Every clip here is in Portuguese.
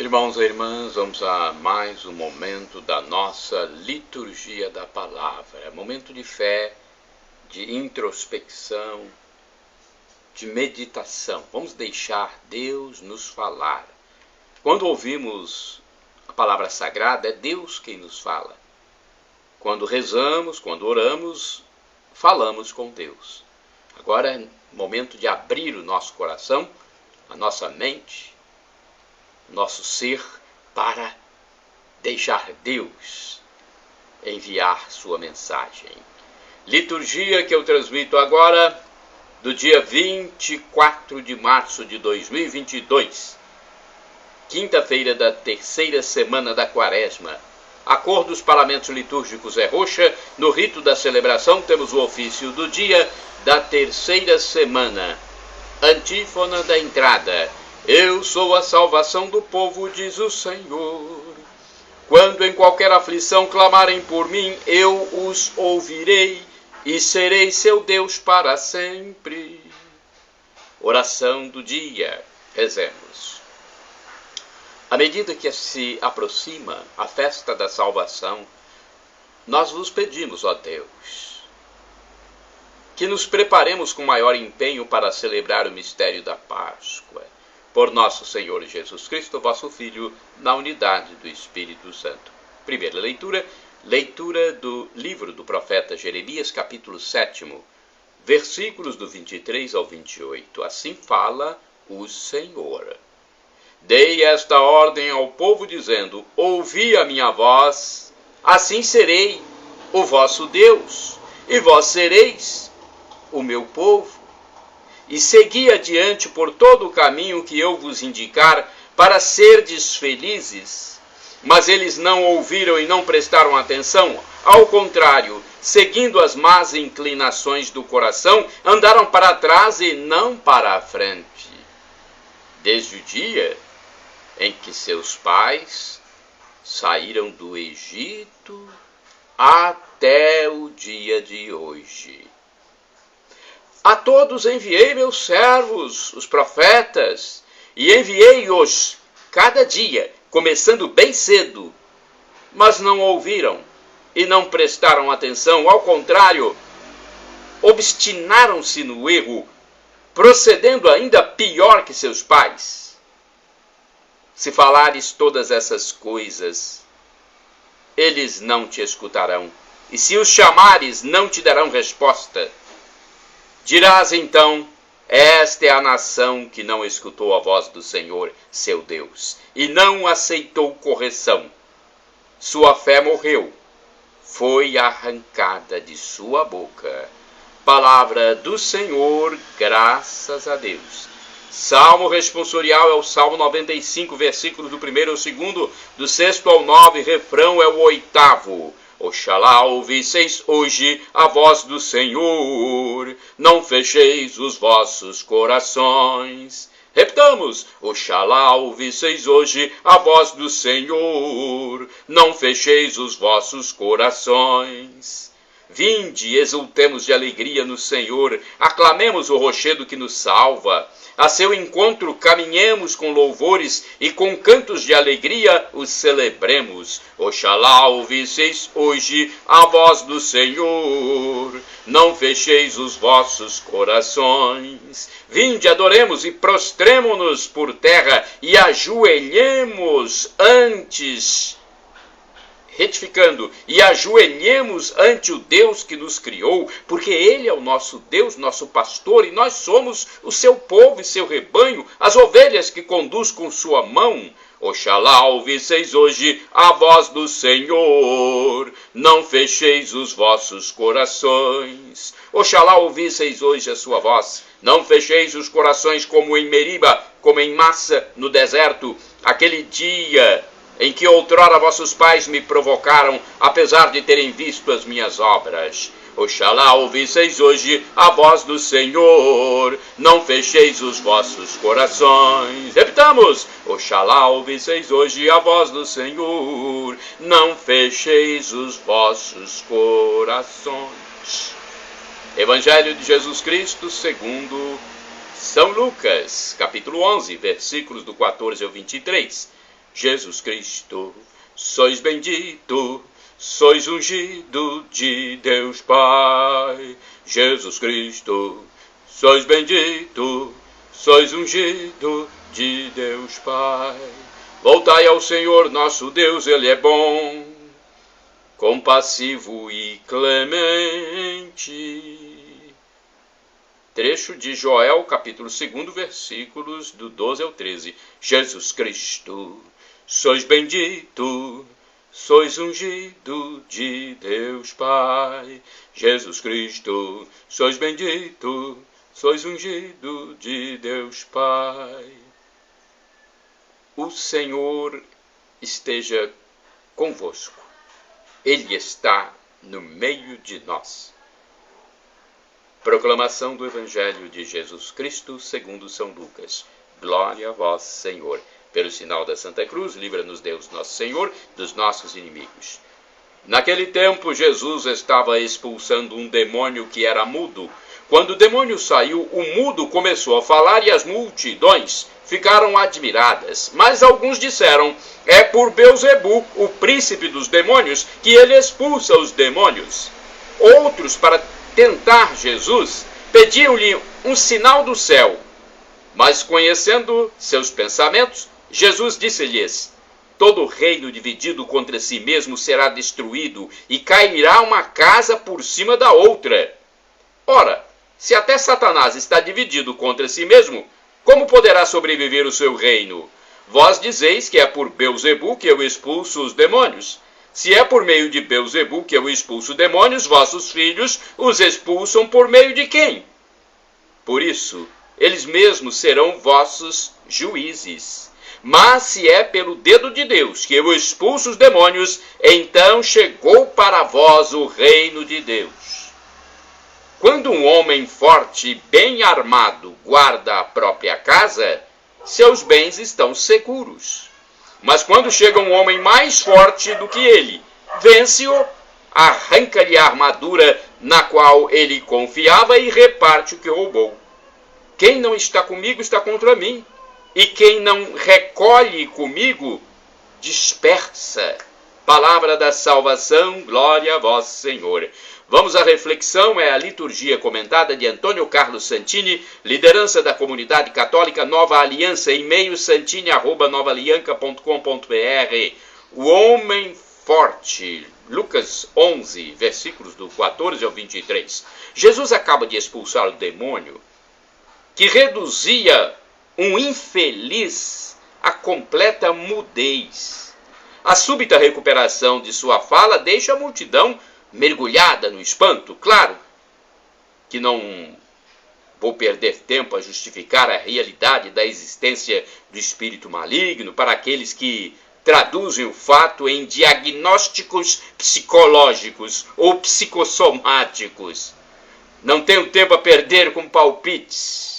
Irmãos e irmãs, vamos a mais um momento da nossa liturgia da palavra. Momento de fé, de introspecção, de meditação. Vamos deixar Deus nos falar. Quando ouvimos a palavra sagrada, é Deus quem nos fala. Quando rezamos, quando oramos, falamos com Deus. Agora é momento de abrir o nosso coração, a nossa mente, nosso ser, para deixar Deus enviar sua mensagem. Liturgia que eu transmito agora, do dia 24 de março de 2022, quinta-feira da terceira semana da Quaresma. A cor dos paramentos litúrgicos é roxa. No rito da celebração temos o ofício do dia da terceira semana. Antífona da entrada. Eu sou a salvação do povo, diz o Senhor. Quando em qualquer aflição clamarem por mim, eu os ouvirei e serei seu Deus para sempre. Oração do dia. Rezemos. À medida que se aproxima a festa da salvação, nós vos pedimos, ó Deus, que nos preparemos com maior empenho para celebrar o mistério da Páscoa. Por nosso Senhor Jesus Cristo, vosso Filho, na unidade do Espírito Santo. Primeira leitura, leitura do livro do profeta Jeremias, capítulo 7, versículos do 23 ao 28. Assim fala o Senhor. Dei esta ordem ao povo, dizendo: ouvi a minha voz, assim serei o vosso Deus, e vós sereis o meu povo. E segui adiante por todo o caminho que eu vos indicar, para serdes felizes. Mas eles não ouviram e não prestaram atenção. Ao contrário, seguindo as más inclinações do coração, andaram para trás e não para a frente. Desde o dia em que seus pais saíram do Egito até o dia de hoje. A todos enviei meus servos, os profetas, e enviei-os cada dia, começando bem cedo. Mas não ouviram e não prestaram atenção. Ao contrário, obstinaram-se no erro, procedendo ainda pior que seus pais. Se falares todas essas coisas, eles não te escutarão. E se os chamares, não te darão resposta. Dirás então: esta é a nação que não escutou a voz do Senhor, seu Deus, e não aceitou correção. Sua fé morreu, foi arrancada de sua boca. Palavra do Senhor, graças a Deus. Salmo responsorial é o Salmo 95, versículos do 1 ao 2, do 6º ao 9, refrão é o 8º. Oxalá ouvisseis hoje a voz do Senhor, não fecheis os vossos corações. Repitamos: oxalá ouvisseis hoje a voz do Senhor, não fecheis os vossos corações. Vinde, exultemos de alegria no Senhor, aclamemos o rochedo que nos salva. A seu encontro caminhemos com louvores e com cantos de alegria os celebremos. Oxalá ouvisseis hoje a voz do Senhor, não fecheis os vossos corações. Vinde, adoremos e prostremo-nos por terra e ajoelhemos retificando, e ajoelhemos ante o Deus que nos criou, porque Ele é o nosso Deus, nosso pastor, e nós somos o seu povo e seu rebanho, as ovelhas que conduz com sua mão. Oxalá ouvisseis hoje a voz do Senhor, não fecheis os vossos corações. Oxalá ouvisseis hoje a sua voz, não fecheis os corações como em Meriba, como em Massa, no deserto, aquele dia em que outrora vossos pais me provocaram, apesar de terem visto as minhas obras. Oxalá ouvisseis hoje a voz do Senhor, não fecheis os vossos corações. Repitamos: oxalá ouvisseis hoje a voz do Senhor, não fecheis os vossos corações. Evangelho de Jesus Cristo segundo São Lucas, capítulo 11, versículos do 14 ao 23. Jesus Cristo. Sois bendito, sois ungido de Deus Pai. Jesus Cristo, sois bendito, sois ungido de Deus Pai. Voltai ao Senhor nosso Deus, Ele é bom, compassivo e clemente. Trecho de Joel, capítulo 2, versículos do 12 ao 13. Jesus Cristo, sois bendito, sois ungido de Deus Pai. Jesus Cristo, sois bendito, sois ungido de Deus Pai. O Senhor esteja convosco. Ele está no meio de nós. Proclamação do Evangelho de Jesus Cristo segundo São Lucas. Glória a vós, Senhor. Pelo sinal da Santa Cruz, livra-nos Deus nosso Senhor dos nossos inimigos. Naquele tempo, Jesus estava expulsando um demônio que era mudo. Quando o demônio saiu, o mudo começou a falar e as multidões ficaram admiradas. Mas alguns disseram: é por Belzebu, o príncipe dos demônios, que ele expulsa os demônios. Outros, para tentar Jesus, pediam-lhe um sinal do céu. Mas, conhecendo seus pensamentos, Jesus disse-lhes: todo reino dividido contra si mesmo será destruído, e cairá uma casa por cima da outra. Ora, se até Satanás está dividido contra si mesmo, como poderá sobreviver o seu reino? Vós dizeis que é por Belzebu que eu expulso os demônios. Se é por meio de Belzebu que eu expulso demônios, vossos filhos os expulsam por meio de quem? Por isso, eles mesmos serão vossos juízes. Mas se é pelo dedo de Deus que eu expulso os demônios, então chegou para vós o reino de Deus. Quando um homem forte e bem armado guarda a própria casa, seus bens estão seguros. Mas quando chega um homem mais forte do que ele, vence-o, arranca-lhe a armadura na qual ele confiava e reparte o que roubou. Quem não está comigo está contra mim, e quem não recolhe comigo, dispersa. Palavra da salvação, glória a vós, Senhor. Vamos à reflexão, é a liturgia comentada de Antônio Carlos Santini, liderança da comunidade católica Nova Aliança, e-mail santini@novaalianca.com.br. O homem forte, Lucas 11, versículos do 14 ao 23. Jesus acaba de expulsar o demônio que reduzia um infeliz à completa mudez. A súbita recuperação de sua fala deixa a multidão mergulhada no espanto. Claro que não vou perder tempo a justificar a realidade da existência do espírito maligno para aqueles que traduzem o fato em diagnósticos psicológicos ou psicossomáticos. Não tenho tempo a perder com palpites.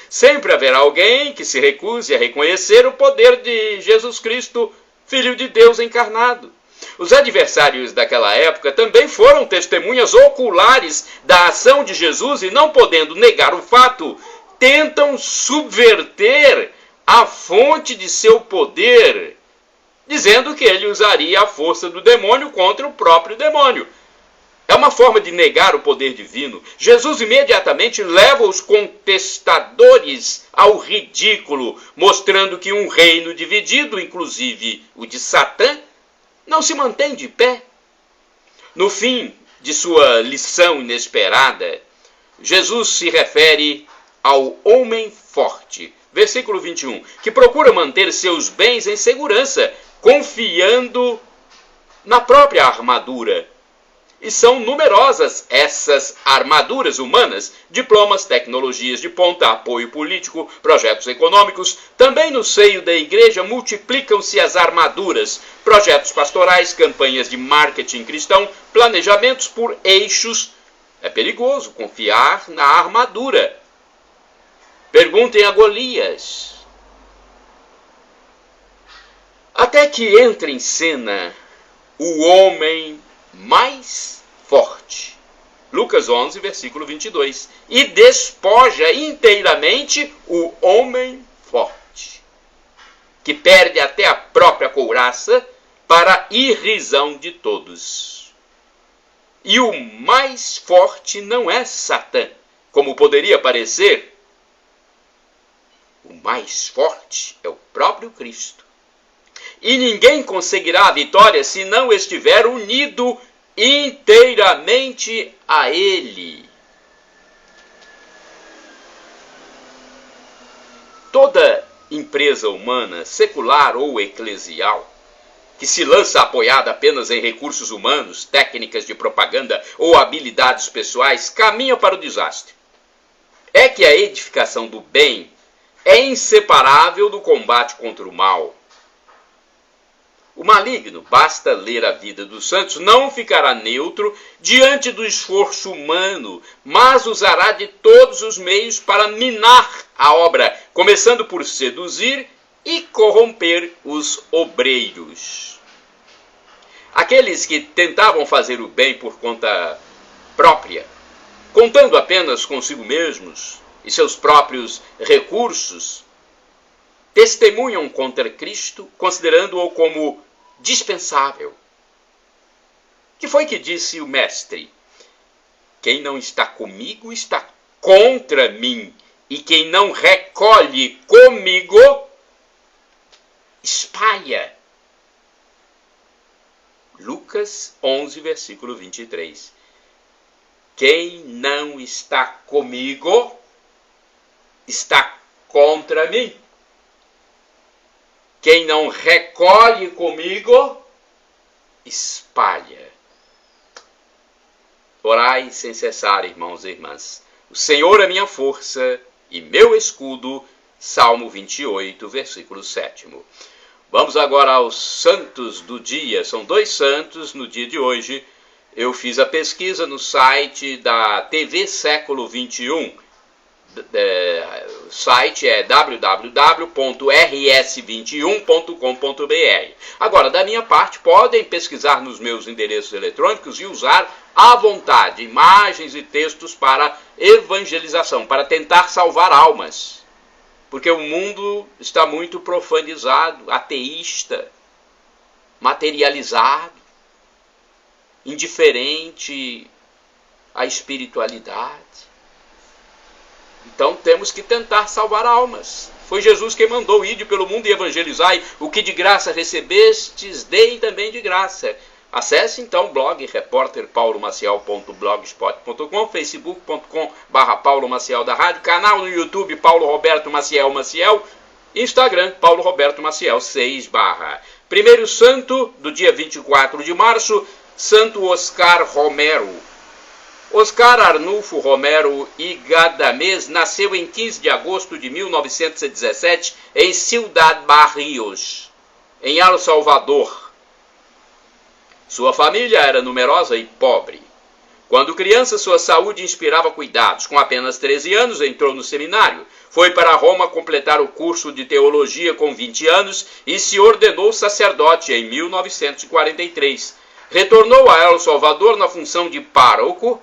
Sempre haverá alguém que se recuse a reconhecer o poder de Jesus Cristo, Filho de Deus encarnado. Os adversários daquela época também foram testemunhas oculares da ação de Jesus e, não podendo negar o fato, tentam subverter a fonte de seu poder, dizendo que ele usaria a força do demônio contra o próprio demônio. É uma forma de negar o poder divino. Jesus imediatamente leva os contestadores ao ridículo, mostrando que um reino dividido, inclusive o de Satã, não se mantém de pé. No fim de sua lição inesperada, Jesus se refere ao homem forte, versículo 21, que procura manter seus bens em segurança, confiando na própria armadura. E são numerosas essas armaduras humanas: diplomas, tecnologias de ponta, apoio político, projetos econômicos. Também no seio da igreja multiplicam-se as armaduras: projetos pastorais, campanhas de marketing cristão, planejamentos por eixos. É perigoso confiar na armadura. Perguntem a Golias. Até que entra em cena o homem mais forte. Lucas 11, versículo 22. E despoja inteiramente o homem forte. que perde até a própria couraça para a irrisão de todos. E o mais forte não é Satã, como poderia parecer. O mais forte é o próprio Cristo. E ninguém conseguirá a vitória se não estiver unido inteiramente a Ele. Toda empresa humana, secular ou eclesial, que se lança apoiada apenas em recursos humanos, técnicas de propaganda ou habilidades pessoais, caminha para o desastre. É que a edificação do bem é inseparável do combate contra o mal. O maligno, basta ler a vida dos santos, não ficará neutro diante do esforço humano, mas usará de todos os meios para minar a obra, começando por seduzir e corromper os obreiros. Aqueles que tentavam fazer o bem por conta própria, contando apenas consigo mesmos e seus próprios recursos, testemunham contra Cristo, considerando-o como dispensável. Que foi que disse o mestre? Quem não está comigo está contra mim, e quem não recolhe comigo espalha. Lucas 11, versículo 23. Quem não está comigo está contra mim. Quem não recolhe comigo espalha. Orai sem cessar, irmãos e irmãs. O Senhor é minha força e meu escudo. Salmo 28, versículo 7. Vamos agora aos santos do dia. São 2 santos no dia de hoje. Eu fiz a pesquisa no site da TV Século XXI. O site é www.rs21.com.br. Agora, da minha parte, podem pesquisar nos meus endereços eletrônicos e usar à vontade imagens e textos para evangelização, para tentar salvar almas. Porque o mundo está muito profanizado, ateísta, materializado, indiferente à espiritualidade. Então temos que tentar salvar almas. Foi Jesus quem mandou: ide pelo mundo e evangelizai. O que de graça recebestes, deem também de graça. Acesse então o blog repórterpaulomaciel.blogspot.com, facebook.com/Paulo Maciel da Rádio, canal no YouTube Paulo Roberto Maciel Maciel, Instagram Paulo Roberto Maciel 6 /. Primeiro santo do dia 24 de março, Santo Oscar Romero. Oscar Arnulfo Romero y Gadames nasceu em 15 de agosto de 1917 em Ciudad Barrios, em El Salvador. Sua família era numerosa e pobre. Quando criança, sua saúde inspirava cuidados. Com apenas 13 anos, entrou no seminário. Foi para Roma completar o curso de teologia com 20 anos e se ordenou sacerdote em 1943. Retornou a El Salvador na função de pároco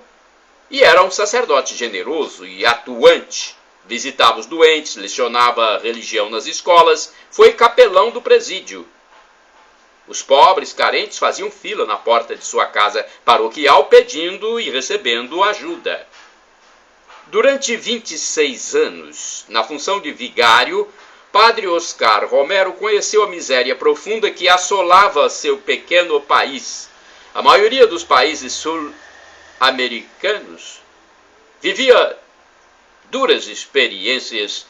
e era um sacerdote generoso e atuante. Visitava os doentes, lecionava religião nas escolas, foi capelão do presídio. Os pobres, carentes, faziam fila na porta de sua casa paroquial pedindo e recebendo ajuda. Durante 26 anos, na função de vigário, Padre Oscar Romero conheceu a miséria profunda que assolava seu pequeno país. A maioria dos países sul-americanos vivia duras experiências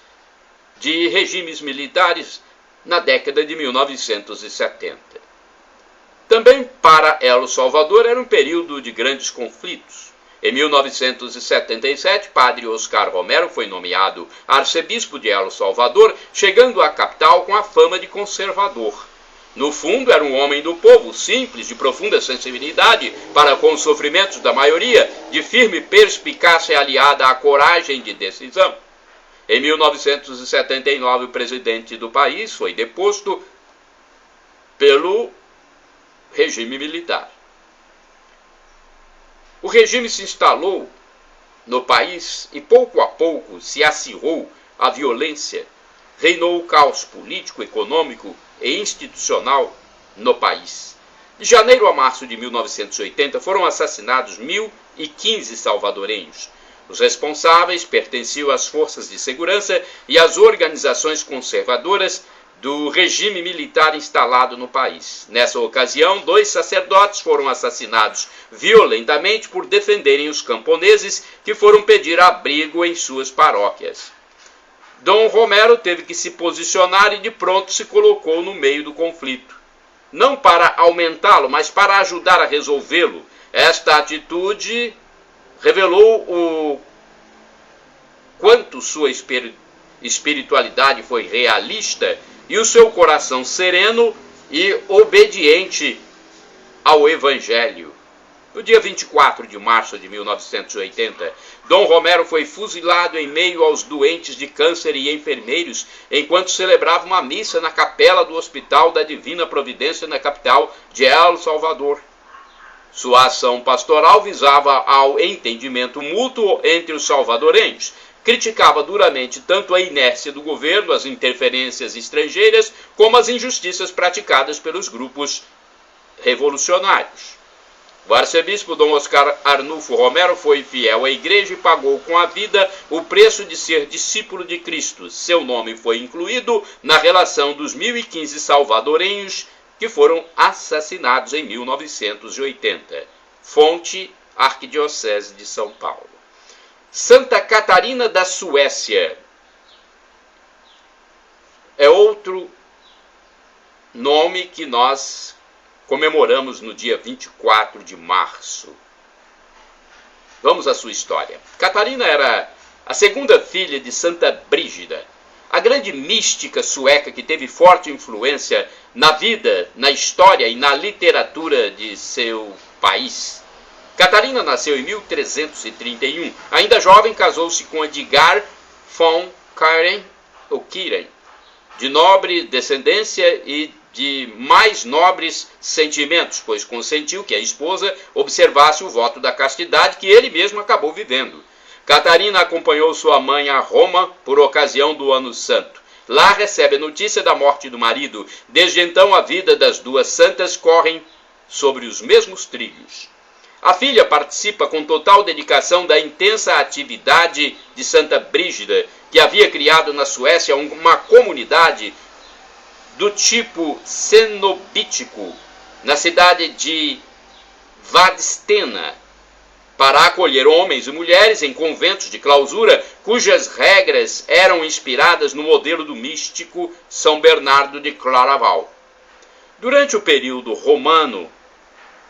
de regimes militares na década de 1970. Também para El Salvador era um período de grandes conflitos. Em 1977, Padre Oscar Romero foi nomeado arcebispo de El Salvador, chegando à capital com a fama de conservador. No fundo, era um homem do povo, simples, de profunda sensibilidade para com os sofrimentos da maioria, de firme perspicácia aliada à coragem de decisão. Em 1979, o presidente do país foi deposto pelo regime militar. O regime se instalou no país e pouco a pouco se acirrou a violência reinou o caos político, econômico e institucional no país. De janeiro a março de 1980 foram assassinados 1.015 salvadorenhos. Os responsáveis pertenciam às forças de segurança e às organizações conservadoras do regime militar instalado no país. Nessa ocasião, 2 sacerdotes foram assassinados violentamente por defenderem os camponeses que foram pedir abrigo em suas paróquias. Dom Romero teve que se posicionar e de pronto se colocou no meio do conflito. Não para aumentá-lo, mas para ajudar a resolvê-lo. Esta atitude revelou o quanto sua espiritualidade foi realista e o seu coração sereno e obediente ao Evangelho. No dia 24 de março de 1980, Dom Romero foi fuzilado em meio aos doentes de câncer e enfermeiros, enquanto celebrava uma missa na capela do Hospital da Divina Providência na capital de El Salvador. Sua ação pastoral visava ao entendimento mútuo entre os salvadorenhos. Criticava duramente tanto a inércia do governo, as interferências estrangeiras, como as injustiças praticadas pelos grupos revolucionários. O arcebispo Dom Oscar Arnulfo Romero foi fiel à igreja e pagou com a vida o preço de ser discípulo de Cristo. Seu nome foi incluído na relação dos 1.015 salvadorenhos que foram assassinados em 1980. Fonte, Arquidiocese de São Paulo. Santa Catarina da Suécia é outro nome que nós comemoramos no dia 24 de março. Vamos à sua história. Catarina era a segunda filha de Santa Brígida, a grande mística sueca que teve forte influência na vida, na história e na literatura de seu país. Catarina nasceu em 1331. Ainda jovem, casou-se com Edgar von Karen, ou Kiren, de nobre descendência e de mais nobres sentimentos, pois consentiu que a esposa observasse o voto da castidade que ele mesmo acabou vivendo. Catarina acompanhou sua mãe a Roma por ocasião do Ano Santo. Lá recebe a notícia da morte do marido. Desde então a vida das duas santas correm sobre os mesmos trilhos. A filha participa com total dedicação da intensa atividade de Santa Brígida, que havia criado na Suécia uma comunidade do tipo cenobítico, na cidade de Vadstena, para acolher homens e mulheres em conventos de clausura, cujas regras eram inspiradas no modelo do místico São Bernardo de Claraval. Durante o período romano,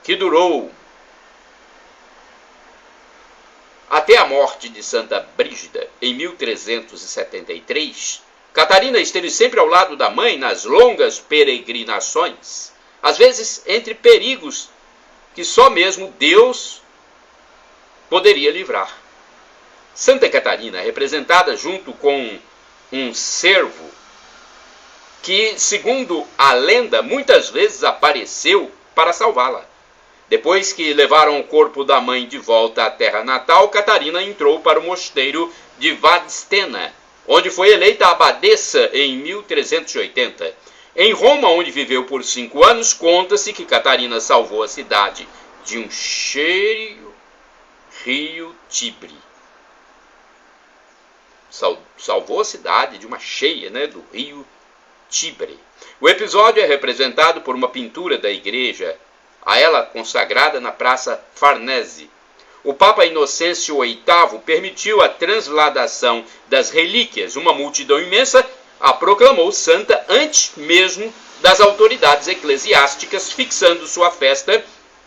que durou até a morte de Santa Brígida, em 1373, Catarina esteve sempre ao lado da mãe nas longas peregrinações, às vezes entre perigos que só mesmo Deus poderia livrar. Santa Catarina é representada junto com um cervo que, segundo a lenda, muitas vezes apareceu para salvá-la. Depois que levaram o corpo da mãe de volta à terra natal, Catarina entrou para o mosteiro de Vadstena, onde foi eleita abadesa em 1380. Em Roma, onde viveu por 5 anos, conta-se que Catarina salvou a cidade de um cheio rio Tibre. Salvou a cidade de uma cheia, do rio Tibre. O episódio é representado por uma pintura da igreja a ela consagrada na Praça Farnese. O Papa Inocêncio VIII permitiu a transladação das relíquias. Uma multidão imensa a proclamou santa antes mesmo das autoridades eclesiásticas, fixando sua festa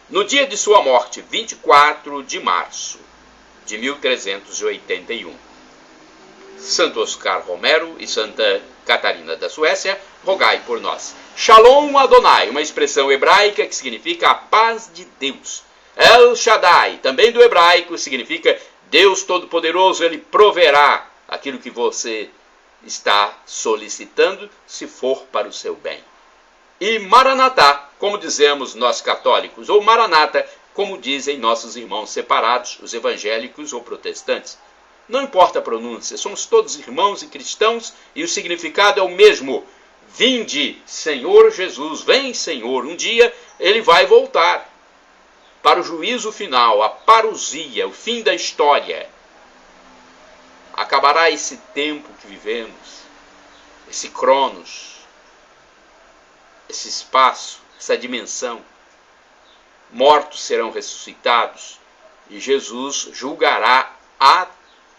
no dia de sua morte, 24 de março de 1381. Santo Oscar Romero e Santa Catarina da Suécia, rogai por nós. Shalom Adonai, uma expressão hebraica que significa a paz de Deus. El Shaddai, também do hebraico, significa Deus Todo-Poderoso, Ele proverá aquilo que você está solicitando, se for para o seu bem. E Maranatá, como dizemos nós católicos, ou Maranata, como dizem nossos irmãos separados, os evangélicos ou protestantes. Não importa a pronúncia, somos todos irmãos e cristãos e o significado é o mesmo. Vinde, Senhor Jesus, vem, Senhor. Um dia ele vai voltar para o juízo final, a parousia, o fim da história. Acabará esse tempo que vivemos, esse cronos, esse espaço, essa dimensão. Mortos serão ressuscitados e Jesus julgará a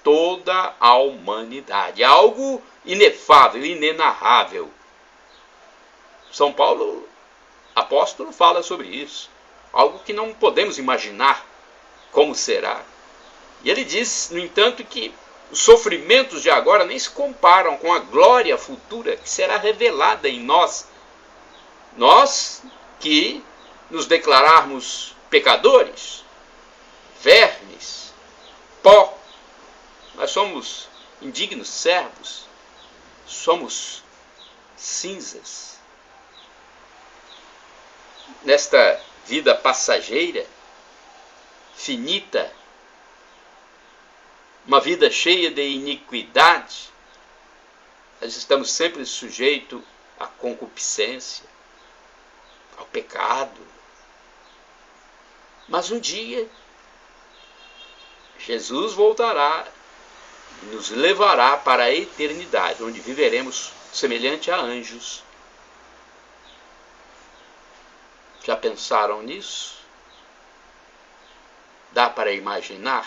toda a humanidade. Algo inefável, inenarrável. São Paulo, apóstolo, fala sobre isso. Algo que não podemos imaginar como será. E ele diz, no entanto, que os sofrimentos de agora nem se comparam com a glória futura que será revelada em nós. Nós que nos declararmos pecadores, vermes, pó, nós somos indignos servos, somos cinzas. Nesta vida passageira, finita, uma vida cheia de iniquidade, nós estamos sempre sujeitos à concupiscência, ao pecado. Mas um dia, Jesus voltará e nos levará para a eternidade, onde viveremos semelhante a anjos. Já pensaram nisso? Dá para imaginar?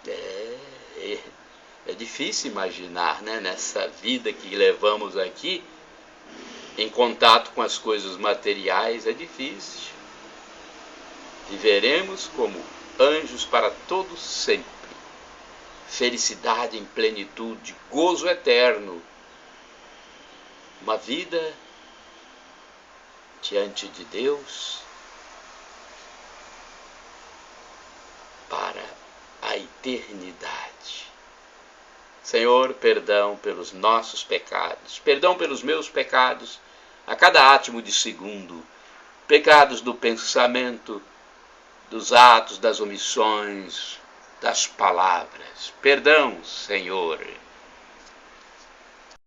É difícil imaginar, né? Nessa vida que levamos aqui, em contato com as coisas materiais, é difícil. Viveremos como anjos para todo sempre. Felicidade em plenitude, gozo eterno. Uma vida diante de Deus para a eternidade. Senhor, perdão pelos nossos pecados, perdão pelos meus pecados, a cada átimo de segundo, pecados do pensamento, dos atos, das omissões, das palavras. Perdão, Senhor.